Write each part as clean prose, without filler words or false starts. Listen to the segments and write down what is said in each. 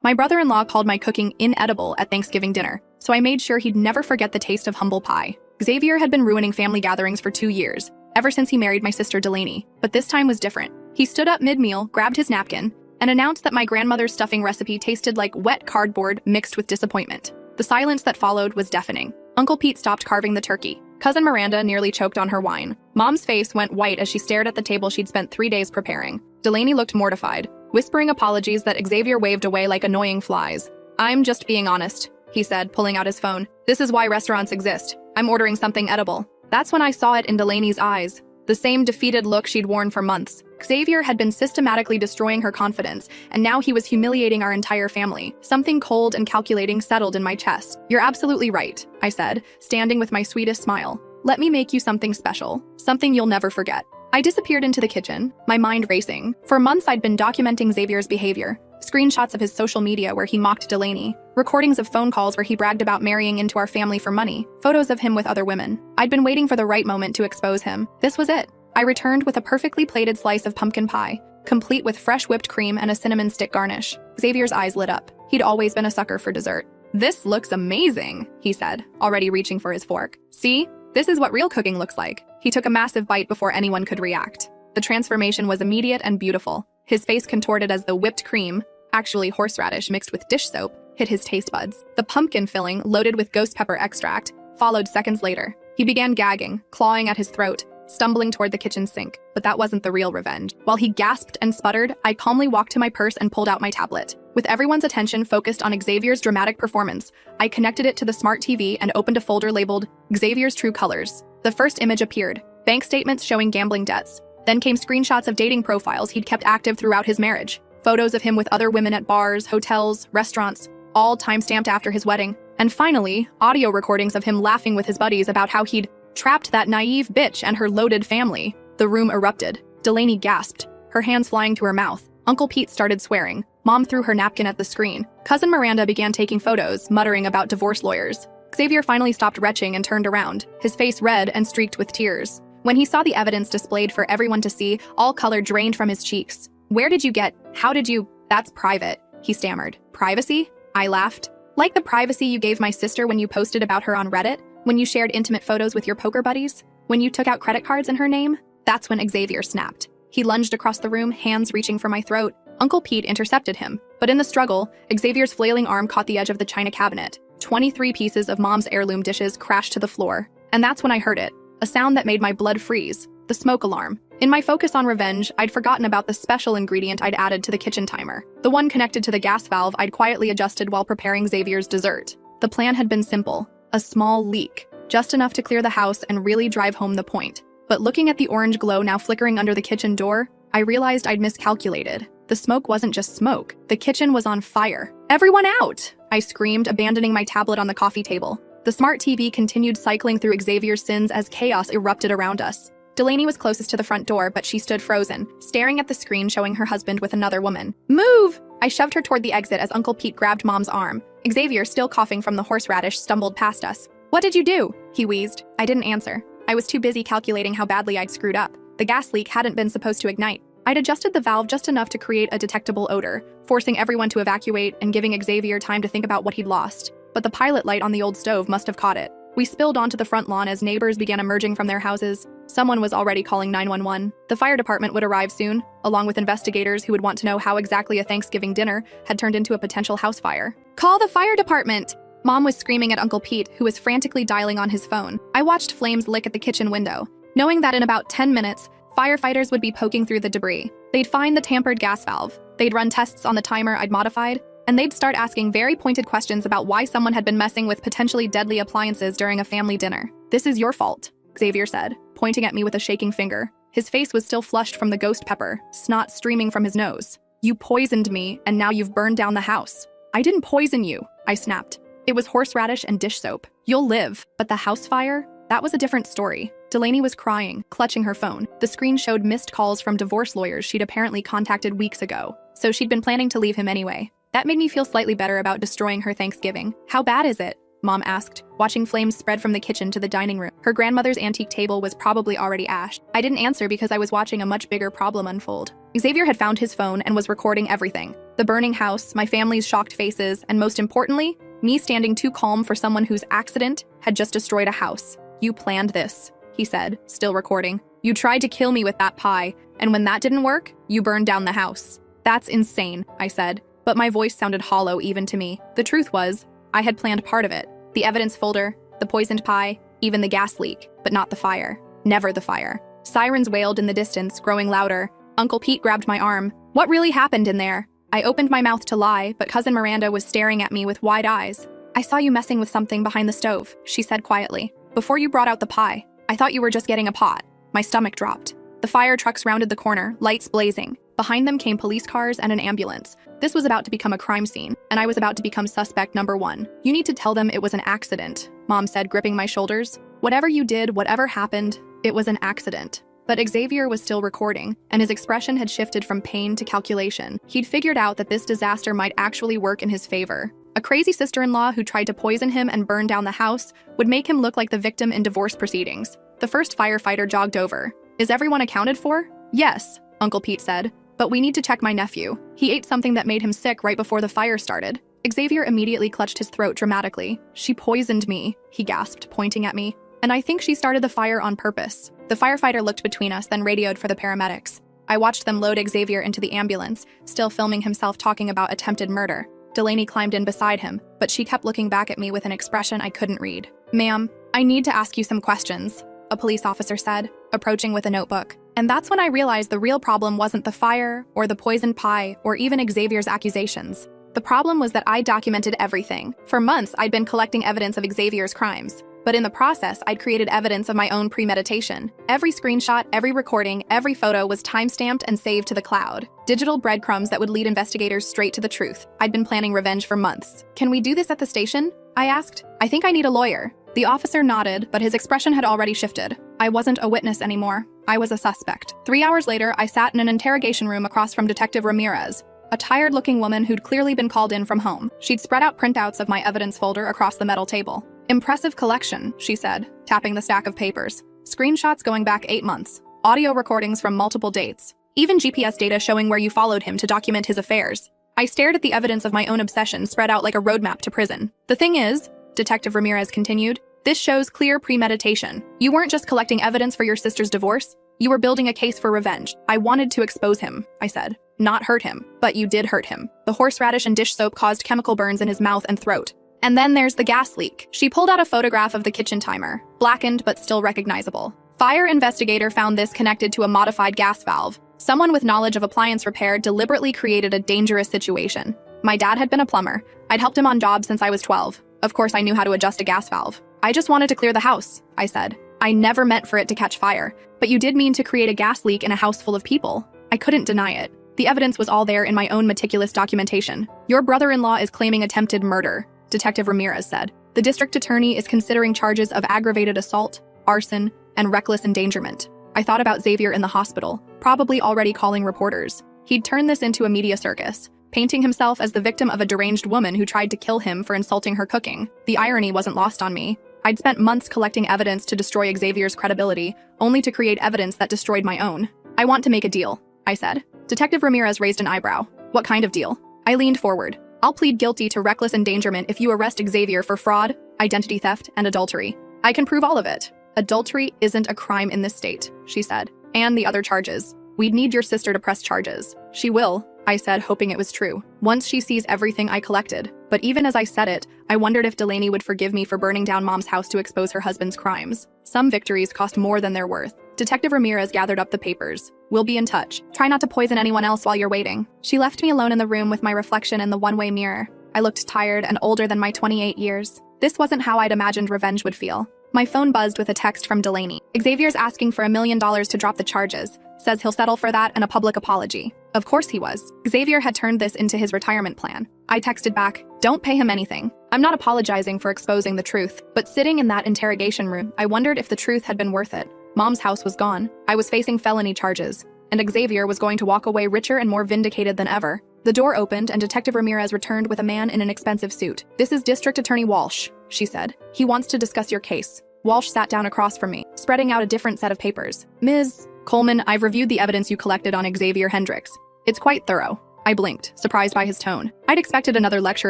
My brother-in-law called my cooking inedible at Thanksgiving dinner, so I made sure he'd never forget the taste of humble pie. Xavier had been ruining family gatherings for 2 years, ever since he married my sister Delaney, but this time was different. He stood up mid-meal, grabbed his napkin, and announced that my grandmother's stuffing recipe tasted like wet cardboard mixed with disappointment. The silence that followed was deafening. Uncle Pete stopped carving the turkey. Cousin Miranda nearly choked on her wine. Mom's face went white as she stared at the table she'd spent 3 days preparing. Delaney looked mortified, whispering apologies that Xavier waved away like annoying flies. "I'm just being honest," he said, pulling out his phone. "This is why restaurants exist. I'm ordering something edible." That's when I saw it in Delaney's eyes. The same defeated look she'd worn for months. Xavier had been systematically destroying her confidence, and now he was humiliating our entire family. Something cold and calculating settled in my chest. "You're absolutely right," I said, standing with my sweetest smile. "Let me make you something special, something you'll never forget." I disappeared into the kitchen, my mind racing. For months I'd been documenting Xavier's behavior. Screenshots of his social media where he mocked Delaney, recordings of phone calls where he bragged about marrying into our family for money, photos of him with other women. I'd been waiting for the right moment to expose him. This was it. I returned with a perfectly plated slice of pumpkin pie, complete with fresh whipped cream and a cinnamon stick garnish. Xavier's eyes lit up. He'd always been a sucker for dessert. "This looks amazing," he said, already reaching for his fork. "See? This is what real cooking looks like." He took a massive bite before anyone could react. The transformation was immediate and beautiful. His face contorted as the whipped cream, actually horseradish mixed with dish soap, hit his taste buds. The pumpkin filling, loaded with ghost pepper extract, followed seconds later. He began gagging, clawing at his throat, stumbling toward the kitchen sink. But that wasn't the real revenge. While he gasped and sputtered, I calmly walked to my purse and pulled out my tablet. With everyone's attention focused on Xavier's dramatic performance, I connected it to the smart TV and opened a folder labeled Xavier's True Colors. The first image appeared, bank statements showing gambling debts. Then came screenshots of dating profiles he'd kept active throughout his marriage. Photos of him with other women at bars, hotels, restaurants, all time-stamped after his wedding. And finally, audio recordings of him laughing with his buddies about how he'd trapped that naive bitch and her loaded family. The room erupted. Delaney gasped, her hands flying to her mouth. Uncle Pete started swearing. Mom threw her napkin at the screen. Cousin Miranda began taking photos, muttering about divorce lawyers. Xavier finally stopped retching and turned around, his face red and streaked with tears. When he saw the evidence displayed for everyone to see, all color drained from his cheeks. "Where did you get? How did you? That's private," he stammered. "Privacy?" I laughed. "Like the privacy you gave my sister when you posted about her on Reddit? When you shared intimate photos with your poker buddies? When you took out credit cards in her name?" That's when Xavier snapped. He lunged across the room, hands reaching for my throat. Uncle Pete intercepted him. But in the struggle, Xavier's flailing arm caught the edge of the china cabinet. 23 pieces of Mom's heirloom dishes crashed to the floor. And that's when I heard it. A sound that made my blood freeze. The smoke alarm. In my focus on revenge, I'd forgotten about the special ingredient I'd added to the kitchen timer. The one connected to the gas valve I'd quietly adjusted while preparing Xavier's dessert. The plan had been simple. A small leak. Just enough to clear the house and really drive home the point. But looking at the orange glow now flickering under the kitchen door, I realized I'd miscalculated. The smoke wasn't just smoke. The kitchen was on fire. "Everyone out!" I screamed, abandoning my tablet on the coffee table. The smart TV continued cycling through Xavier's sins as chaos erupted around us. Delaney was closest to the front door, but she stood frozen, staring at the screen showing her husband with another woman. "Move!" I shoved her toward the exit as Uncle Pete grabbed Mom's arm. Xavier, still coughing from the horseradish, stumbled past us. "What did you do?" he wheezed. I didn't answer. I was too busy calculating how badly I'd screwed up. The gas leak hadn't been supposed to ignite. I'd adjusted the valve just enough to create a detectable odor, forcing everyone to evacuate and giving Xavier time to think about what he'd lost. But the pilot light on the old stove must have caught it. We spilled onto the front lawn as neighbors began emerging from their houses. Someone was already calling 911. The fire department would arrive soon, along with investigators who would want to know how exactly a Thanksgiving dinner had turned into a potential house fire. "Call the fire department!" Mom was screaming at Uncle Pete, who was frantically dialing on his phone. I watched flames lick at the kitchen window, knowing that in about 10 minutes, firefighters would be poking through the debris. They'd find the tampered gas valve. They'd run tests on the timer I'd modified, and they'd start asking very pointed questions about why someone had been messing with potentially deadly appliances during a family dinner. "This is your fault," Xavier said, pointing at me with a shaking finger. His face was still flushed from the ghost pepper, snot streaming from his nose. "You poisoned me, and now you've burned down the house." "I didn't poison you," I snapped. "It was horseradish and dish soap. You'll live." But the house fire? That was a different story. Delaney was crying, clutching her phone. The screen showed missed calls from divorce lawyers she'd apparently contacted weeks ago. So she'd been planning to leave him anyway. That made me feel slightly better about destroying her Thanksgiving. "How bad is it?" Mom asked, watching flames spread from the kitchen to the dining room. Her grandmother's antique table was probably already ashed. I didn't answer because I was watching a much bigger problem unfold. Xavier had found his phone and was recording everything. The burning house, my family's shocked faces, and most importantly, me standing too calm for someone whose accident had just destroyed a house. "You planned this," he said, still recording. "You tried to kill me with that pie, and when that didn't work, you burned down the house." "That's insane," I said, but my voice sounded hollow even to me. The truth was, I had planned part of it. The evidence folder, the poisoned pie, even the gas leak, but not the fire. Never the fire. Sirens wailed in the distance, growing louder. Uncle Pete grabbed my arm. "What really happened in there?" I opened my mouth to lie, but Cousin Miranda was staring at me with wide eyes. "I saw you messing with something behind the stove," she said quietly. "Before you brought out the pie, I thought you were just getting a pot." My stomach dropped. The fire trucks rounded the corner, lights blazing. Behind them came police cars and an ambulance. This was about to become a crime scene, and I was about to become suspect number one. "You need to tell them it was an accident," Mom said, gripping my shoulders. "Whatever you did, whatever happened, it was an accident." But Xavier was still recording, and his expression had shifted from pain to calculation. He'd figured out that this disaster might actually work in his favor. A crazy sister-in-law who tried to poison him and burn down the house would make him look like the victim in divorce proceedings. The first firefighter jogged over. "Is everyone accounted for?" "Yes," Uncle Pete said. "But we need to check my nephew. He ate something that made him sick right before the fire started." Xavier immediately clutched his throat dramatically. "She poisoned me," he gasped, pointing at me. "And I think she started the fire on purpose." The firefighter looked between us, then radioed for the paramedics. I watched them load Xavier into the ambulance, still filming himself talking about attempted murder. Delaney climbed in beside him, but she kept looking back at me with an expression I couldn't read. "Ma'am, I need to ask you some questions," a police officer said, approaching with a notebook. And that's when I realized the real problem wasn't the fire, or the poisoned pie, or even Xavier's accusations. The problem was that I documented everything. For months, I'd been collecting evidence of Xavier's crimes. But in the process, I'd created evidence of my own premeditation. Every screenshot, every recording, every photo was time-stamped and saved to the cloud. Digital breadcrumbs that would lead investigators straight to the truth. I'd been planning revenge for months. "Can we do this at the station?" I asked. "I think I need a lawyer." The officer nodded, but his expression had already shifted. I wasn't a witness anymore. I was a suspect. 3 hours later, I sat in an interrogation room across from Detective Ramirez, a tired-looking woman who'd clearly been called in from home. She'd spread out printouts of my evidence folder across the metal table. "Impressive collection," she said, tapping the stack of papers. "Screenshots going back 8 months. Audio recordings from multiple dates. Even GPS data showing where you followed him to document his affairs." I stared at the evidence of my own obsession spread out like a roadmap to prison. "The thing is," Detective Ramirez continued, "this shows clear premeditation. You weren't just collecting evidence for your sister's divorce. You were building a case for revenge." "I wanted to expose him," I said, "not hurt him. But you did hurt him. The horseradish and dish soap caused chemical burns in his mouth and throat. And then there's the gas leak." She pulled out a photograph of the kitchen timer, blackened but still recognizable. "Fire investigator found this connected to a modified gas valve. Someone with knowledge of appliance repair deliberately created a dangerous situation. My dad had been a plumber. I'd helped him on jobs since I was 12. Of course, I knew how to adjust a gas valve. I just wanted to clear the house," I said. "I never meant for it to catch fire. But you did mean to create a gas leak in a house full of people." I couldn't deny it. The evidence was all there in my own meticulous documentation. "Your brother-in-law is claiming attempted murder," Detective Ramirez said. "The district attorney is considering charges of aggravated assault, arson, and reckless endangerment." I thought about Xavier in the hospital, probably already calling reporters. He'd turned this into a media circus, painting himself as the victim of a deranged woman who tried to kill him for insulting her cooking. The irony wasn't lost on me. I'd spent months collecting evidence to destroy Xavier's credibility, only to create evidence that destroyed my own. "I want to make a deal," I said. Detective Ramirez raised an eyebrow. "What kind of deal?" I leaned forward. "I'll plead guilty to reckless endangerment if you arrest Xavier for fraud, identity theft, and adultery. I can prove all of it." "Adultery isn't a crime in this state," she said. "And the other charges. We'd need your sister to press charges." "She will," I said, hoping it was true, "once she sees everything I collected." But even as I said it, I wondered if Delaney would forgive me for burning down Mom's house to expose her husband's crimes. Some victories cost more than they're worth. Detective Ramirez gathered up the papers. "We'll be in touch. Try not to poison anyone else while you're waiting." She left me alone in the room with my reflection in the one-way mirror. I looked tired and older than my 28 years. This wasn't how I'd imagined revenge would feel. My phone buzzed with a text from Delaney. "Xavier's asking for $1 million to drop the charges. Says he'll settle for that and a public apology." Of course he was. Xavier had turned this into his retirement plan. I texted back, "Don't pay him anything. I'm not apologizing for exposing the truth." But sitting in that interrogation room, I wondered if the truth had been worth it. Mom's house was gone. I was facing felony charges. And Xavier was going to walk away richer and more vindicated than ever. The door opened and Detective Ramirez returned with a man in an expensive suit. "This is District Attorney Walsh," she said. He wants to discuss your case. Walsh sat down across from me, spreading out a different set of papers. Ms. Coleman, I've reviewed the evidence you collected on Xavier Hendricks. It's quite thorough. I blinked, surprised by his tone. I'd expected another lecture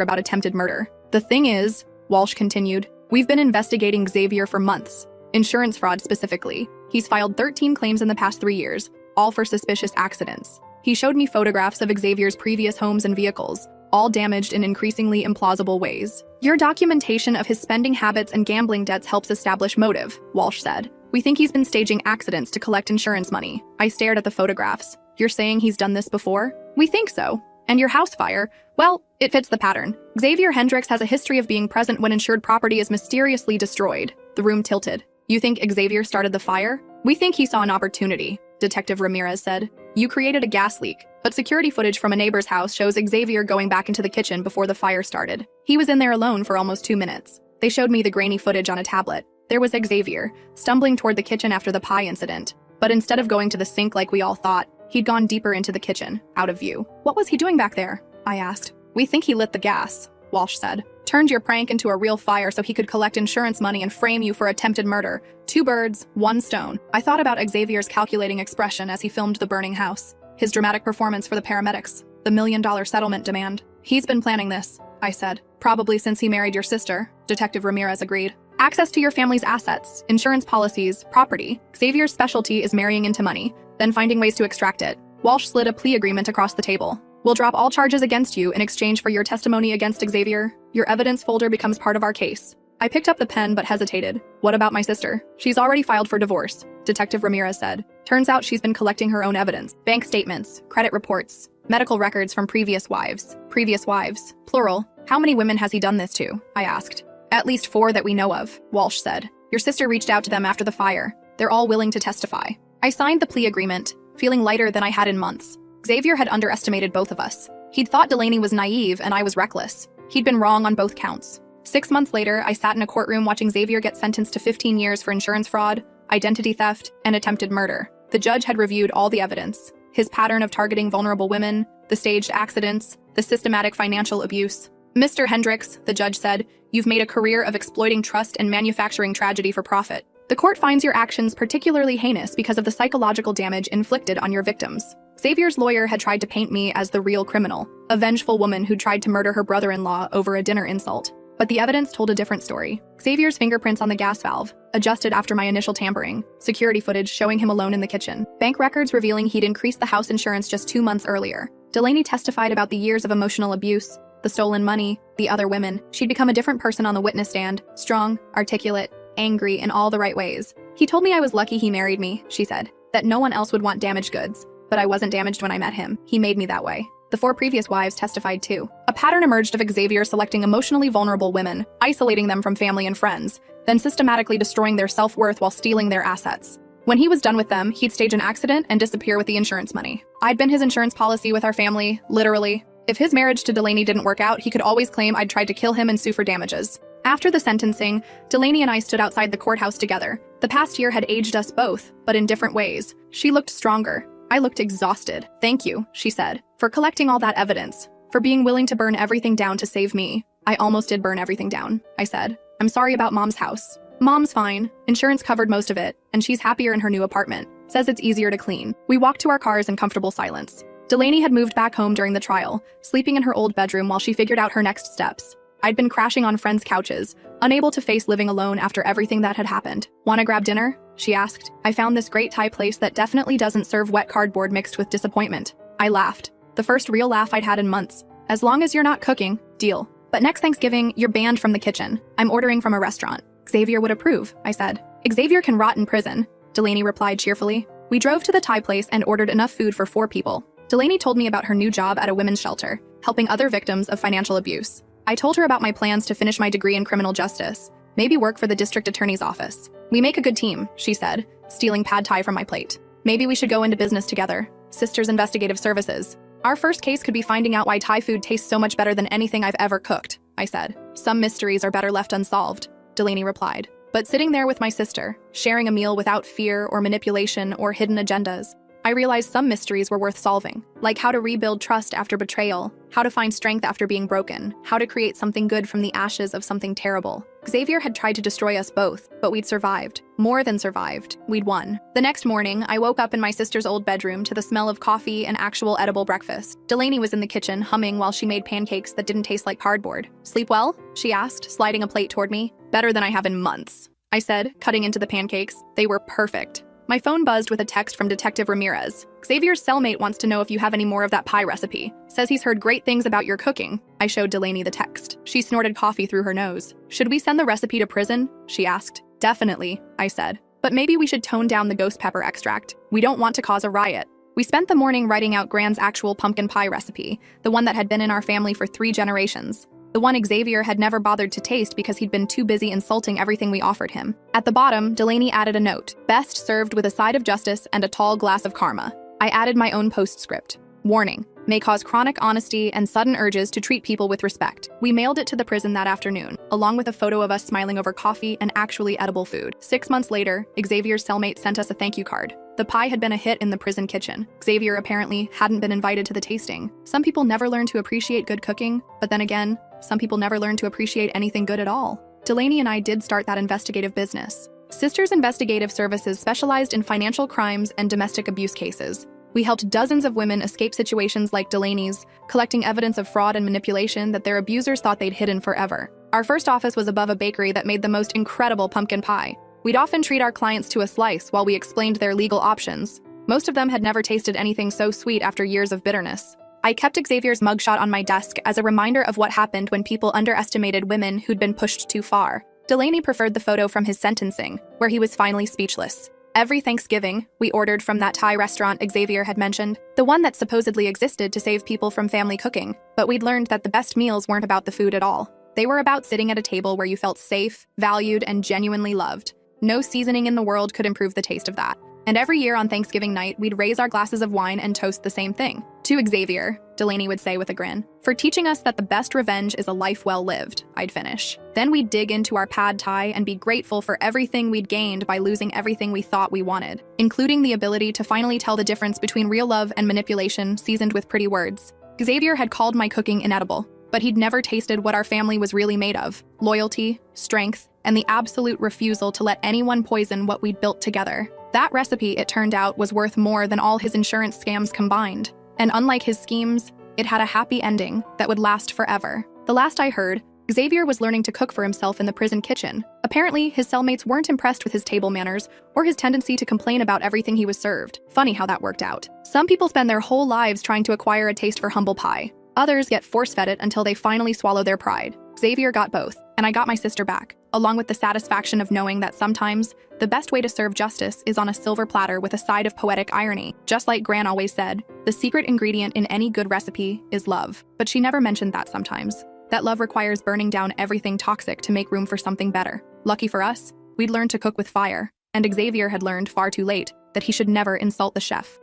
about attempted murder. The thing is, Walsh continued, we've been investigating Xavier for months. Insurance fraud specifically. He's filed 13 claims in the past 3 years, all for suspicious accidents. He showed me photographs of Xavier's previous homes and vehicles, all damaged in increasingly implausible ways. Your documentation of his spending habits and gambling debts helps establish motive, Walsh said. We think he's been staging accidents to collect insurance money. I stared at the photographs. You're saying he's done this before? We think so. And your house fire? Well, it fits the pattern. Xavier Hendricks has a history of being present when insured property is mysteriously destroyed. The room tilted. You think Xavier started the fire? We think he saw an opportunity, Detective Ramirez said. You created a gas leak, but security footage from a neighbor's house shows Xavier going back into the kitchen before the fire started. He was in there alone for almost 2 minutes. They showed me the grainy footage on a tablet. There was Xavier, stumbling toward the kitchen after the pie incident. But instead of going to the sink like we all thought, he'd gone deeper into the kitchen, out of view. What was he doing back there? I asked. We think he lit the gas, Walsh said. Turned your prank into a real fire so he could collect insurance money and frame you for attempted murder. 2 birds, 1 stone. I thought about Xavier's calculating expression as he filmed the burning house. His dramatic performance for the paramedics. The $1 million settlement demand. He's been planning this, I said. Probably since he married your sister, Detective Ramirez agreed. Access to your family's assets, insurance policies, property. Xavier's specialty is marrying into money, then finding ways to extract it. Walsh slid a plea agreement across the table. We'll drop all charges against you in exchange for your testimony against Xavier. Your evidence folder becomes part of our case. I picked up the pen but hesitated. What about my sister? She's already filed for divorce, Detective Ramirez said. Turns out she's been collecting her own evidence. Bank statements, credit reports, medical records from previous wives. Previous wives, plural. How many women has he done this to? I asked. At least 4 that we know of, Walsh said. Your sister reached out to them after the fire. They're all willing to testify. I signed the plea agreement, feeling lighter than I had in months. Xavier had underestimated both of us. He'd thought Delaney was naive and I was reckless. He'd been wrong on both counts. 6 months later, I sat in a courtroom watching Xavier get sentenced to 15 years for insurance fraud, identity theft, and attempted murder. The judge had reviewed all the evidence. His pattern of targeting vulnerable women, the staged accidents, the systematic financial abuse. Mr. Hendricks, the judge said, you've made a career of exploiting trust and manufacturing tragedy for profit. The court finds your actions particularly heinous because of the psychological damage inflicted on your victims. Xavier's lawyer had tried to paint me as the real criminal, a vengeful woman who tried to murder her brother-in-law over a dinner insult. But the evidence told a different story. Xavier's fingerprints on the gas valve, adjusted after my initial tampering, security footage showing him alone in the kitchen, bank records revealing he'd increased the house insurance just 2 months earlier. Delaney testified about the years of emotional abuse, the stolen money, the other women. She'd become a different person on the witness stand, strong, articulate, angry in all the right ways. He told me I was lucky he married me, she said, that no one else would want damaged goods. But I wasn't damaged when I met him. He made me that way. The 4 previous wives testified too. A pattern emerged of Xavier selecting emotionally vulnerable women, isolating them from family and friends, then systematically destroying their self-worth while stealing their assets. When he was done with them, he'd stage an accident and disappear with the insurance money. I'd been his insurance policy with our family, literally. If his marriage to Delaney didn't work out, he could always claim I'd tried to kill him and sue for damages. After the sentencing, Delaney and I stood outside the courthouse together. The past year had aged us both, but in different ways. She looked stronger. I looked exhausted. Thank you, she said, for collecting all that evidence, for being willing to burn everything down to save me. I almost did burn everything down, I said. I'm sorry about Mom's house. Mom's fine. Insurance covered most of it, and she's happier in her new apartment. Says it's easier to clean. We walked to our cars in comfortable silence. Delaney had moved back home during the trial, sleeping in her old bedroom while she figured out her next steps. I'd been crashing on friends' couches, unable to face living alone after everything that had happened. Wanna grab dinner? She asked. I found this great Thai place that definitely doesn't serve wet cardboard mixed with disappointment. I laughed. The first real laugh I'd had in months. As long as you're not cooking, deal. But next Thanksgiving, you're banned from the kitchen. I'm ordering from a restaurant. Xavier would approve, I said. Xavier can rot in prison, Delaney replied cheerfully. We drove to the Thai place and ordered enough food for 4 people. Delaney told me about her new job at a women's shelter, helping other victims of financial abuse. I told her about my plans to finish my degree in criminal justice, maybe work for the district attorney's office. We make a good team, she said, stealing pad thai from my plate. Maybe we should go into business together. Sisters Investigative Services. Our first case could be finding out why Thai food tastes so much better than anything I've ever cooked, I said. Some mysteries are better left unsolved, Delaney replied. But sitting there with my sister, sharing a meal without fear or manipulation or hidden agendas, I realized some mysteries were worth solving, like how to rebuild trust after betrayal, how to find strength after being broken, how to create something good from the ashes of something terrible. Xavier had tried to destroy us both, but we'd survived. More than survived. We'd won. The next morning, I woke up in my sister's old bedroom to the smell of coffee and actual edible breakfast. Delaney was in the kitchen, humming while she made pancakes that didn't taste like cardboard. "Sleep well?" she asked, sliding a plate toward me. "Better than I have in months," I said, cutting into the pancakes. They were perfect. My phone buzzed with a text from Detective Ramirez. "Xavier's cellmate wants to know if you have any more of that pie recipe. Says he's heard great things about your cooking." I showed Delaney the text. She snorted coffee through her nose. "Should we send the recipe to prison?" she asked. "Definitely," I said. "But maybe we should tone down the ghost pepper extract. We don't want to cause a riot." We spent the morning writing out Gran's actual pumpkin pie recipe, the one that had been in our family for 3 generations. The one Xavier had never bothered to taste because he'd been too busy insulting everything we offered him. At the bottom, Delaney added a note: "Best served with a side of justice and a tall glass of karma." I added my own postscript: "Warning, may cause chronic honesty and sudden urges to treat people with respect." We mailed it to the prison that afternoon, along with a photo of us smiling over coffee and actually edible food. 6 months later, Xavier's cellmate sent us a thank you card. The pie had been a hit in the prison kitchen. Xavier apparently hadn't been invited to the tasting. Some people never learn to appreciate good cooking, but then again, some people never learn to appreciate anything good at all. Delaney and I did start that investigative business. Sisters Investigative Services specialized in financial crimes and domestic abuse cases. We helped dozens of women escape situations like Delaney's, collecting evidence of fraud and manipulation that their abusers thought they'd hidden forever. Our first office was above a bakery that made the most incredible pumpkin pie. We'd often treat our clients to a slice while we explained their legal options. Most of them had never tasted anything so sweet after years of bitterness. I kept Xavier's mugshot on my desk as a reminder of what happened when people underestimated women who'd been pushed too far. Delaney preferred the photo from his sentencing, where he was finally speechless. Every Thanksgiving, we ordered from that Thai restaurant Xavier had mentioned, the one that supposedly existed to save people from family cooking. But we'd learned that the best meals weren't about the food at all. They were about sitting at a table where you felt safe, valued, and genuinely loved. No seasoning in the world could improve the taste of that. And every year on Thanksgiving night, we'd raise our glasses of wine and toast the same thing. "To Xavier," Delaney would say with a grin, "for teaching us that the best revenge is a life well lived," I'd finish. Then we'd dig into our pad thai and be grateful for everything we'd gained by losing everything we thought we wanted, including the ability to finally tell the difference between real love and manipulation seasoned with pretty words. Xavier had called my cooking inedible, but he'd never tasted what our family was really made of: loyalty, strength, and the absolute refusal to let anyone poison what we'd built together. That recipe, it turned out, was worth more than all his insurance scams combined. And unlike his schemes, it had a happy ending that would last forever. The last I heard, Xavier was learning to cook for himself in the prison kitchen. Apparently, his cellmates weren't impressed with his table manners or his tendency to complain about everything he was served. Funny how that worked out. Some people spend their whole lives trying to acquire a taste for humble pie. Others get force-fed it until they finally swallow their pride. Xavier got both, and I got my sister back, along with the satisfaction of knowing that sometimes the best way to serve justice is on a silver platter with a side of poetic irony. Just like Gran always said, the secret ingredient in any good recipe is love. But she never mentioned that sometimes. That love requires burning down everything toxic to make room for something better. Lucky for us, we'd learned to cook with fire, and Xavier had learned far too late that he should never insult the chef.